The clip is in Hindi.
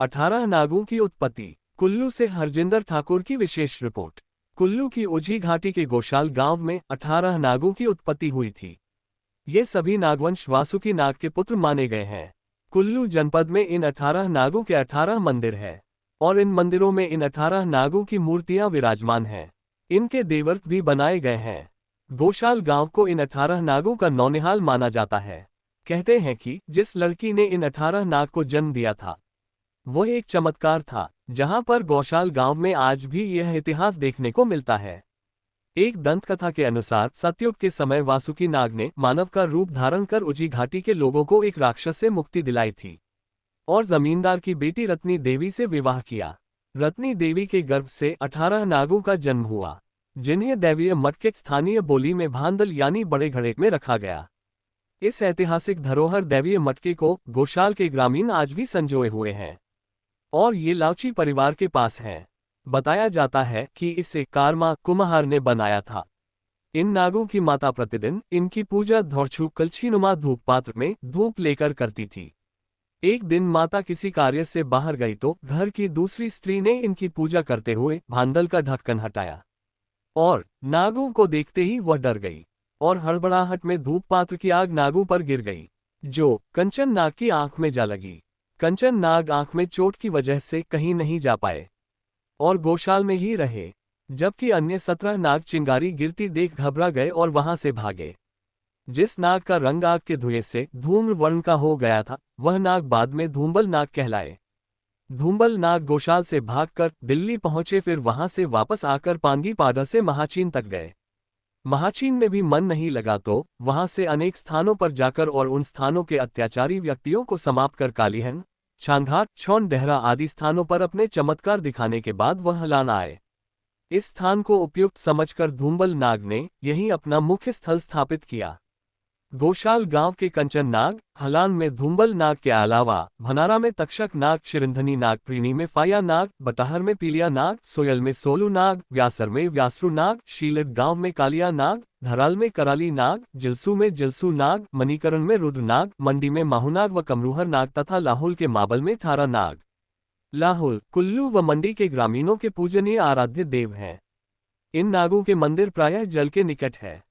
18 नागों की उत्पत्ति। कुल्लू से हरजिंदर ठाकुर की विशेष रिपोर्ट। कुल्लू की ओझी घाटी के गोशाल गांव में 18 नागों की उत्पत्ति हुई थी। ये सभी नागवंश वासुकी नाग के पुत्र माने गए हैं। कुल्लू जनपद में इन 18 नागों के 18 मंदिर हैं और इन मंदिरों में इन 18 नागों की मूर्तियां विराजमान हैं। इनके देवर्त भी बनाए गए हैं। गोशाल गांव को इन 18 नागों का नौनिहाल माना जाता है। कहते हैं कि जिस लड़की ने इन 18 नाग को जन्म दिया था वह एक चमत्कार था, जहां पर गोशाल गांव में आज भी यह इतिहास देखने को मिलता है। एक दंतकथा के अनुसार सतयुग के समय वासुकी नाग ने मानव का रूप धारण कर उजी घाटी के लोगों को एक राक्षस से मुक्ति दिलाई थी और जमींदार की बेटी रत्नी देवी से विवाह किया। रत्नी देवी के गर्भ से 18 नागों का जन्म हुआ, जिन्हें दैवीय मटके स्थानीय बोली में भांदल यानी बड़े घड़े में रखा गया। इस ऐतिहासिक धरोहर दैवीय मटके को गोशाल के ग्रामीण आज भी संजोए हुए हैं और ये लाउची परिवार के पास है। बताया जाता है कि इसे कारमा कुम्हार ने बनाया था। इन नागों की माता प्रतिदिन इनकी पूजा धौड़छू कलछीनुमा धूप पात्र में धूप लेकर करती थी। एक दिन माता किसी कार्य से बाहर गई तो घर की दूसरी स्त्री ने इनकी पूजा करते हुए भांडल का ढक्कन हटाया और नागों को देखते ही वह डर गई और हड़बड़ाहट में धूप पात्र की आग नागों पर गिर गई, जो कंचन नाग की आंख में जा लगी। कंचन नाग आंख में चोट की वजह से कहीं नहीं जा पाए और गौशाल में ही रहे, जबकि अन्य 17 नाग चिंगारी गिरती देख घबरा गए और वहां से भागे। जिस नाग का रंग आग के धुएं से धूम्र वर्ण का हो गया था, वह नाग बाद में धूम्बल नाग कहलाए। धूम्बल नाग गौशाल से भागकर दिल्ली पहुंचे, फिर वहां से वापस आकर पांगी पाडा से महाचीन तक गए। महाचीन में भी मन नहीं लगा तो वहां से अनेक स्थानों पर जाकर और उन स्थानों के अत्याचारी व्यक्तियों को समाप्त कर कालीहन, छानघाट, छौन देहरा आदि स्थानों पर अपने चमत्कार दिखाने के बाद वह हलान आए। इस स्थान को उपयुक्त समझकर धूम्बल नाग ने यहीं अपना मुख्य स्थल स्थापित किया। गोशाल गांव के कंचन नाग, हलान में धूम्बल नाग के अलावा भनारा में तक्षक नाग, शिरंधनी नाग, प्रीणी में फाया नाग, बटाहर में पीलिया नाग, सोयल में सोलू नाग, व्यासर में व्यासरू नाग, शीलट गांव में कालिया नाग, धराल में कराली नाग, जिलसू में जिलसू नाग, मणिकरण में रुद्र नाग, मंडी में माहुनाग व कमरूहर नाग तथा लाहौल के माबल में थारा नाग। लाहौल, कुल्लू व मंडी के ग्रामीणों के पूजनीय आराध्य देव हैं। इन नागों के मंदिर प्रायः जल के निकट है।